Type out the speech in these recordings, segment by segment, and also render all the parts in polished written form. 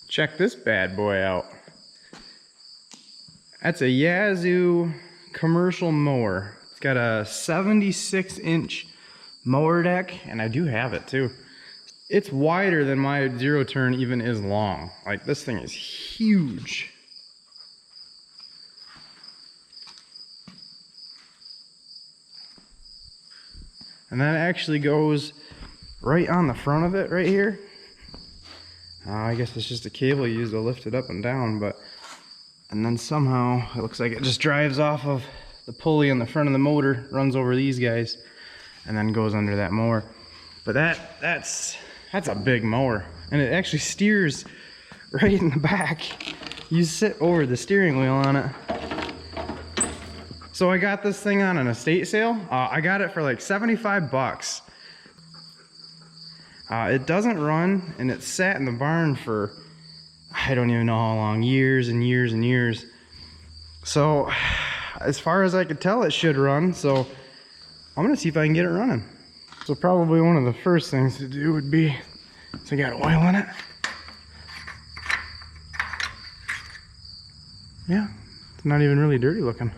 Check this bad boy out. That's a Yazoo commercial mower. It's got a 76-inch mower deck, and I do have it too. It's wider than my zero turn even is long. Like, this thing is huge. And that actually goes right on the front of it right here. I guess it's just a cable you use to lift it up and down, but and then somehow it looks like it just drives off of the pulley on the front of the motor, runs over these guys, and then goes under that mower. But that's a big mower, and it actually steers right in the back. You sit over the steering wheel on it. So I got this thing on an estate sale. I got it for like 75 bucks. It doesn't run, and it sat in the barn for, I don't even know how long, years and years and years. So as far as I could tell, it should run. So I'm gonna see if I can get it running. So probably one of the first things to do would be, so I got oil in it. Yeah, it's not even really dirty looking.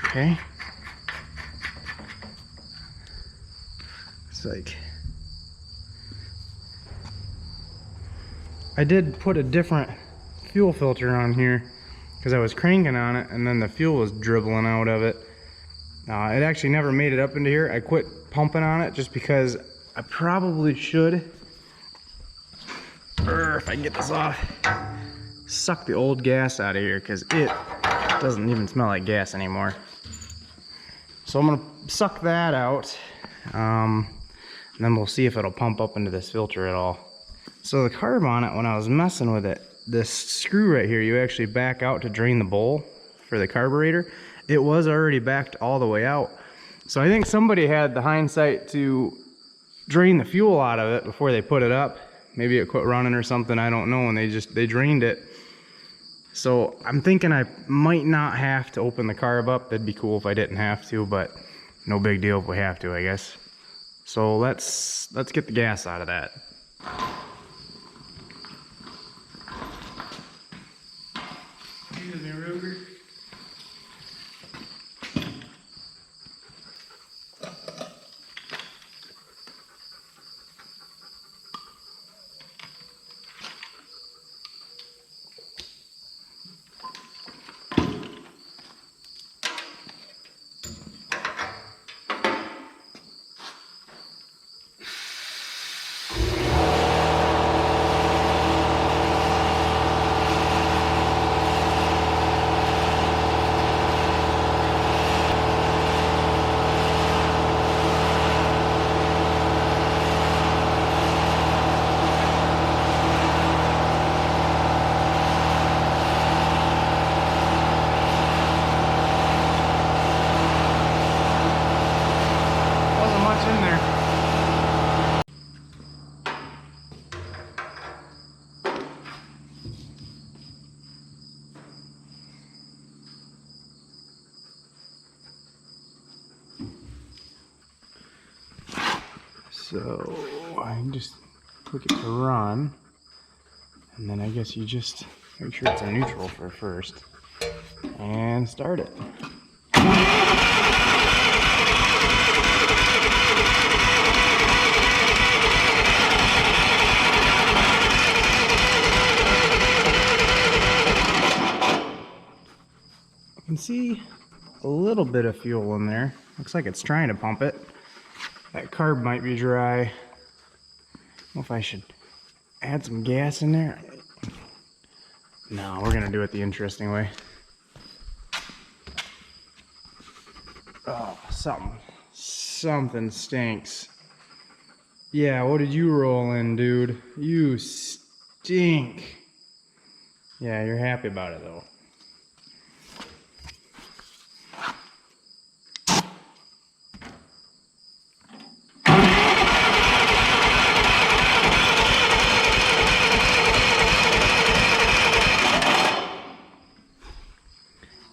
Okay. It's like, I did put a different fuel filter on here because I was cranking on it, and then the fuel was dribbling out of it. It actually never made it up into here. I quit pumping on it just because I probably should, if I can get this off, suck the old gas out of here, because it doesn't even smell like gas anymore. So I'm gonna suck that out, and then we'll see if it'll pump up into this filter at all. So the carb on it, when I was messing with it, this screw right here, you actually back out to drain the bowl for the carburetor. It was already backed all the way out. So I think somebody had the hindsight to drain the fuel out of it before they put it up. Maybe it quit running or something, I don't know, and they drained it. So I'm thinking I might not have to open the carb up. That'd be cool if I didn't have to, but no big deal if we have to, I guess. So let's get the gas out of that. Excuse me, Ruger. In there. So I can just click it to run, and then I guess you just make sure it's in neutral for first and start it. You can see a little bit of fuel in there. Looks like it's trying to pump it. That carb might be dry. I don't know if I should add some gas in there. No, we're gonna do it the interesting way. Oh, something stinks. Yeah, what did you roll in, dude? You stink. Yeah, you're happy about it though.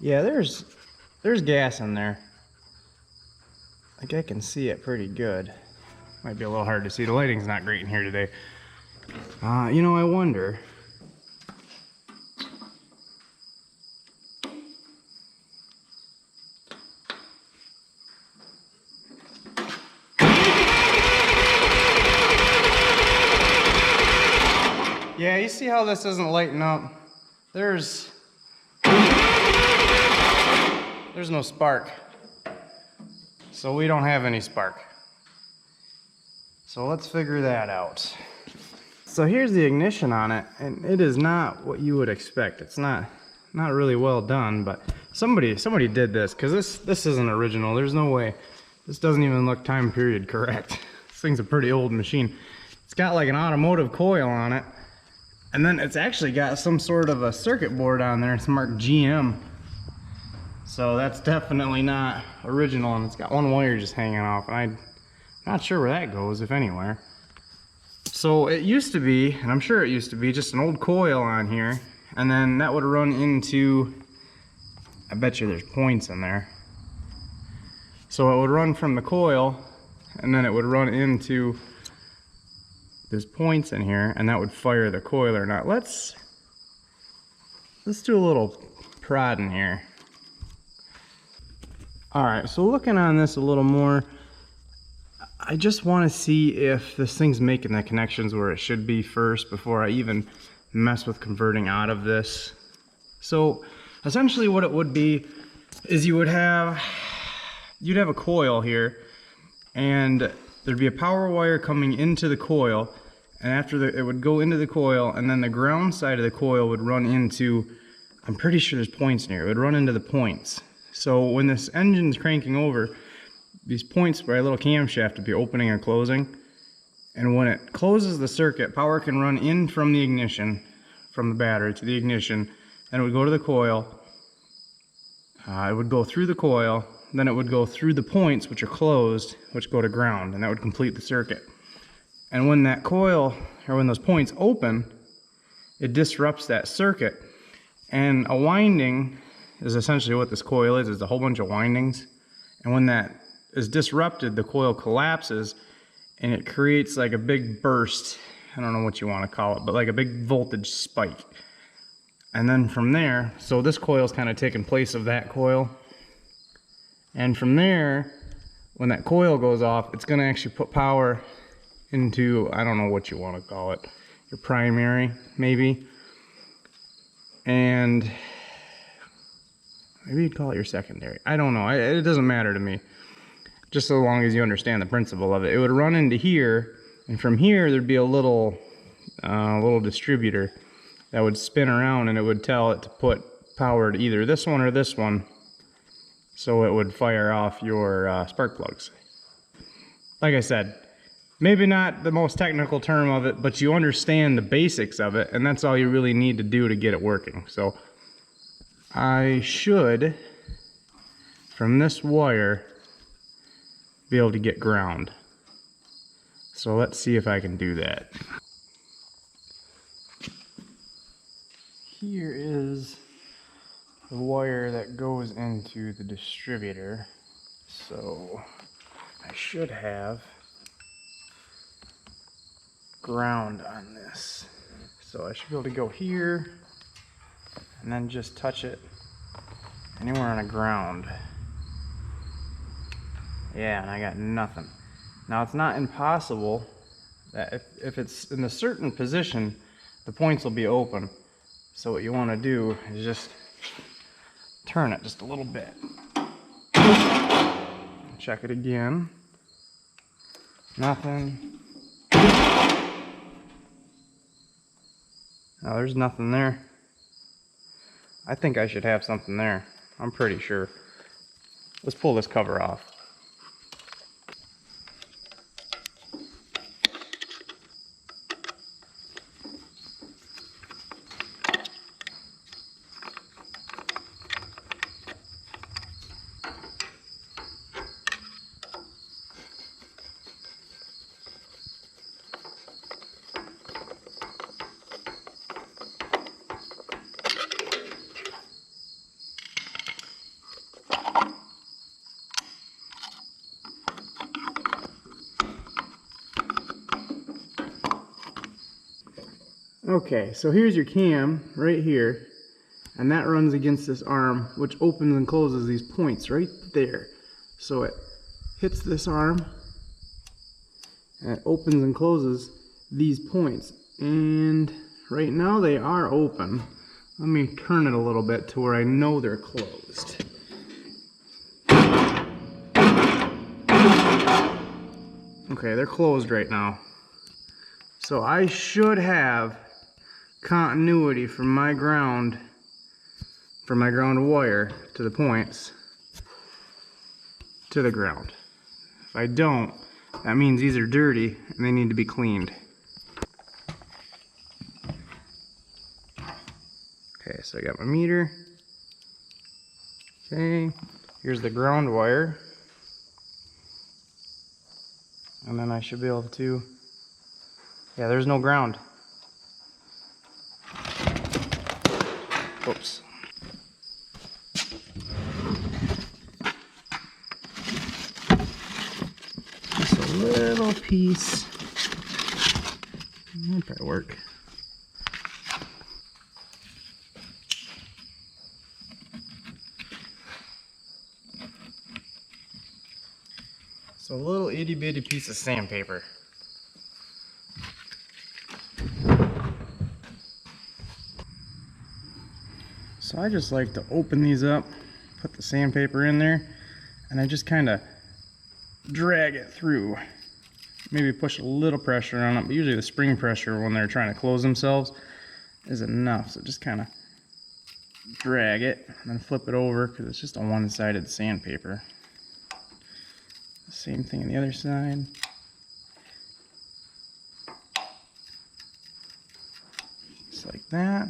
Yeah, there's gas in there. Like, I can see it pretty good. Might be a little hard to see. The lighting's not great in here today. You know, I wonder Yeah, you see how this isn't lighting up? There's no spark. So we don't have any spark. So let's figure that out. So here's the ignition on it, and it is not what you would expect. It's not really well done, but somebody did this, because this isn't original. There's no way. This doesn't even look time period correct. This thing's a pretty old machine. It's got like an automotive coil on it, and then it's actually got some sort of a circuit board on there. It's marked GM. So that's definitely not original, and it's got one wire just hanging off, and I'm not sure where that goes, if anywhere. So it used to be, and I'm sure it used to be, just an old coil on here, and then that would run into, I bet you there's points in there. So it would run from the coil, and then it would run into, there's points in here, and that would fire the coil or not. Let's do a little prodding here. Alright, so looking on this a little more, I just want to see if this thing's making the connections where it should be first before I even mess with converting out of this. So essentially what it would be is you'd have a coil here, and there'd be a power wire coming into the coil, and after it would go into the coil, and then the ground side of the coil would run into, I'm pretty sure there's points in here, it would run into the points. So when this engine's cranking over, these points by a little camshaft would be opening and closing. And when it closes the circuit, power can run in from the ignition, from the battery to the ignition, and it would go to the coil. It would go through the coil, then it would go through the points, which are closed, which go to ground, and that would complete the circuit. And when that coil, or when those points open, it disrupts that circuit. And a winding is essentially what this coil is a whole bunch of windings. And when that is disrupted, the coil collapses, and it creates like a big burst. I don't know what you want to call it, but like a big voltage spike. And then from there, so this coil is kind of taking place of that coil. And from there, when that coil goes off, it's going to actually put power into, I don't know what you want to call it, your primary, maybe. And maybe you'd call it your secondary. I don't know. It doesn't matter to me. Just so long as you understand the principle of it. It would run into here, and from here there'd be a little distributor that would spin around, and it would tell it to put power to either this one or this one, so it would fire off your spark plugs. Like I said, maybe not the most technical term of it, but you understand the basics of it, and that's all you really need to do to get it working. So I should, from this wire, be able to get ground. So let's see if I can do that. Here is the wire that goes into the distributor. So I should have ground on this. So I should be able to go here and then just touch it anywhere on a ground. Yeah, and I got nothing. Now it's not impossible that if it's in a certain position, the points will be open. So what you want to do is just turn it just a little bit. Check it again. Nothing. Now there's nothing there. I think I should have something there. I'm pretty sure. Let's pull this cover off. Okay, so here's your cam right here, and that runs against this arm, which opens and closes these points right there. So it hits this arm, and it opens and closes these points. And Right now they are open. Let me turn it a little bit to where I know they're closed. Okay, they're closed right now. So I should have continuity from my ground wire to the points to the ground. If I don't, that means these are dirty and they need to be cleaned. Okay, so I got my meter. Okay, here's the ground wire. And then I should be able to, yeah, there's no ground. Oops. Just a little piece. That'll probably work. So a little itty bitty piece of sandpaper. So I just like to open these up, put the sandpaper in there, and I just kind of drag it through. Maybe push a little pressure on it, but usually the spring pressure when they're trying to close themselves is enough. So just kind of drag it and then flip it over because it's just a one-sided sandpaper. Same thing on the other side. Just like that.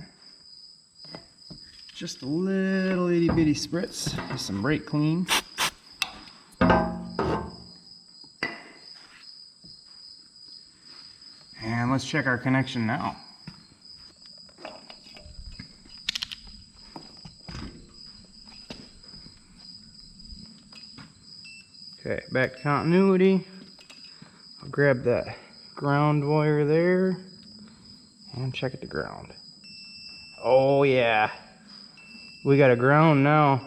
Just a little itty bitty spritz with some brake clean. And let's check our connection now. Okay, back to continuity. I'll grab that ground wire there and check it to ground. Oh yeah, we got a ground now.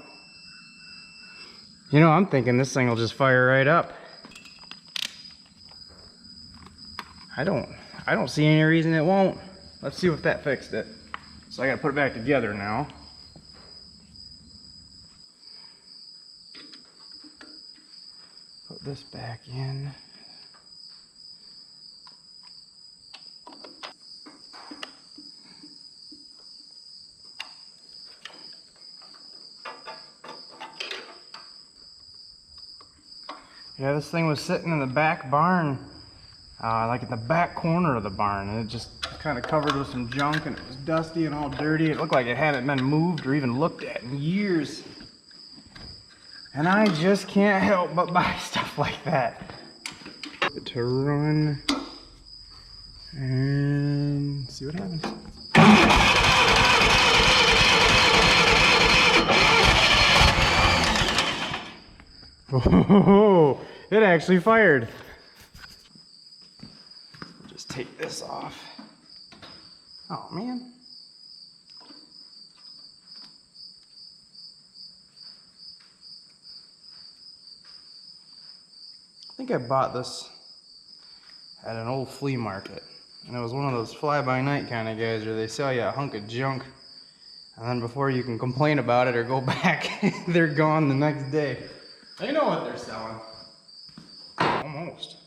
You know, I'm thinking this thing will just fire right up. I don't see any reason it won't. Let's see if that fixed it. So I gotta put it back together now. Put this back in. Yeah, this thing was sitting in the back barn, like in the back corner of the barn, and it just kind of covered with some junk, and it was dusty and all dirty. It looked like it hadn't been moved or even looked at in years. And I just can't help but buy stuff like that. To run and see what happens. Oh, it actually fired. Just take this off. Oh man. I think I bought this at an old flea market, and it was one of those fly-by-night kind of guys where they sell you a hunk of junk, and then before you can complain about it or go back, they're gone the next day. They know what they're selling. Almost.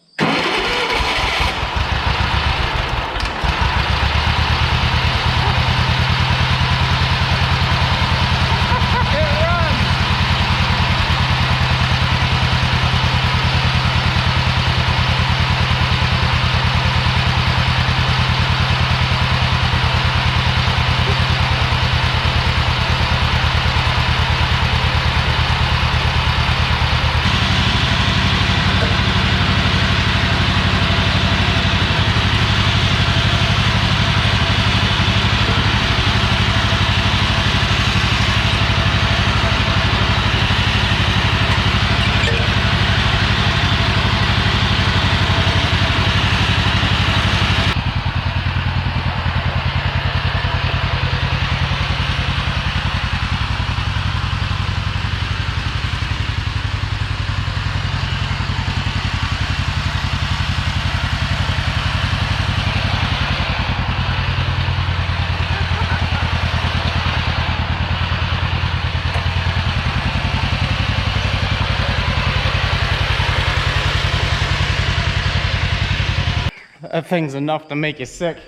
That thing's enough to make you sick.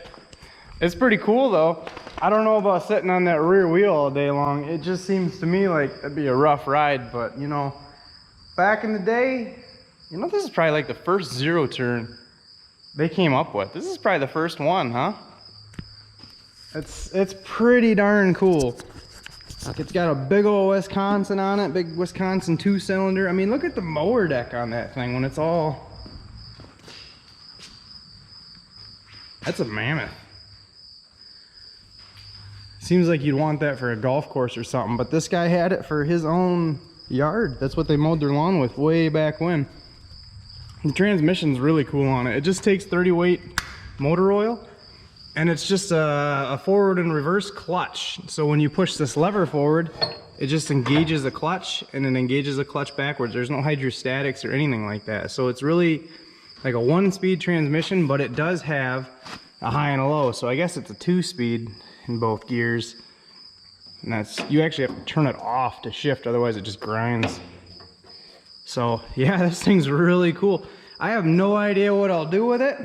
It's pretty cool though. I don't know about sitting on that rear wheel all day long. It just seems to me like it'd be a rough ride, but you know, back in the day, you know, this is probably like the first zero turn they came up with. This is probably the first one, huh? It's pretty darn cool. It's got a big old Wisconsin on it, big Wisconsin 2-cylinder. I mean, look at the mower deck on that thing when it's all... That's a mammoth. Seems like you'd want that for a golf course or something, but this guy had it for his own yard. That's what they mowed their lawn with way back when. The transmission's really cool on it. It just takes 30 weight motor oil, and it's just a forward and reverse clutch. So when you push this lever forward, it just engages the clutch, and it engages the clutch backwards. There's no hydrostatics or anything like that. So it's really like a 1-speed transmission, but it does have a high and a low. So I guess it's a 2-speed in both gears. And that's, you actually have to turn it off to shift, otherwise it just grinds. So yeah, this thing's really cool. I have no idea what I'll do with it.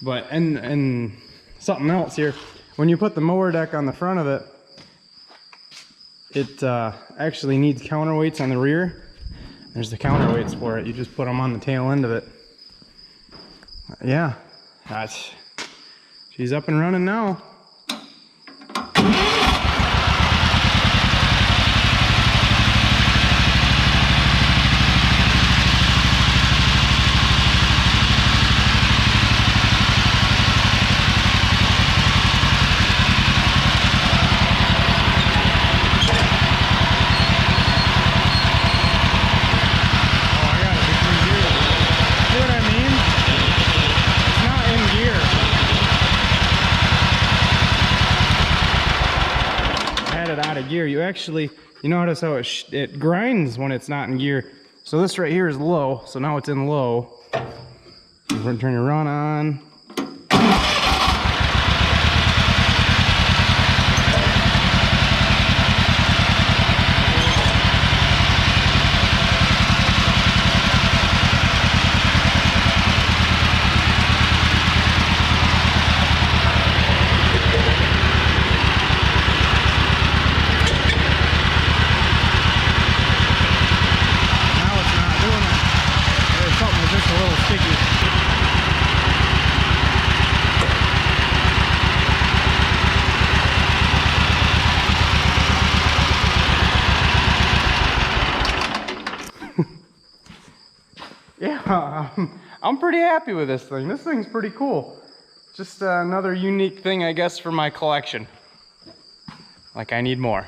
But, and something else here, when you put the mower deck on the front of it, it actually needs counterweights on the rear. There's the counterweights for it. You just put them on the tail end of it. Yeah, she's up and running now. Gear, you actually, you notice how it grinds when it's not in gear. So this right here is low, so now it's in low. You're going to turn your run on. Yeah, I'm pretty happy with this thing. This thing's pretty cool. Just another unique thing, I guess, for my collection. Like, I need more.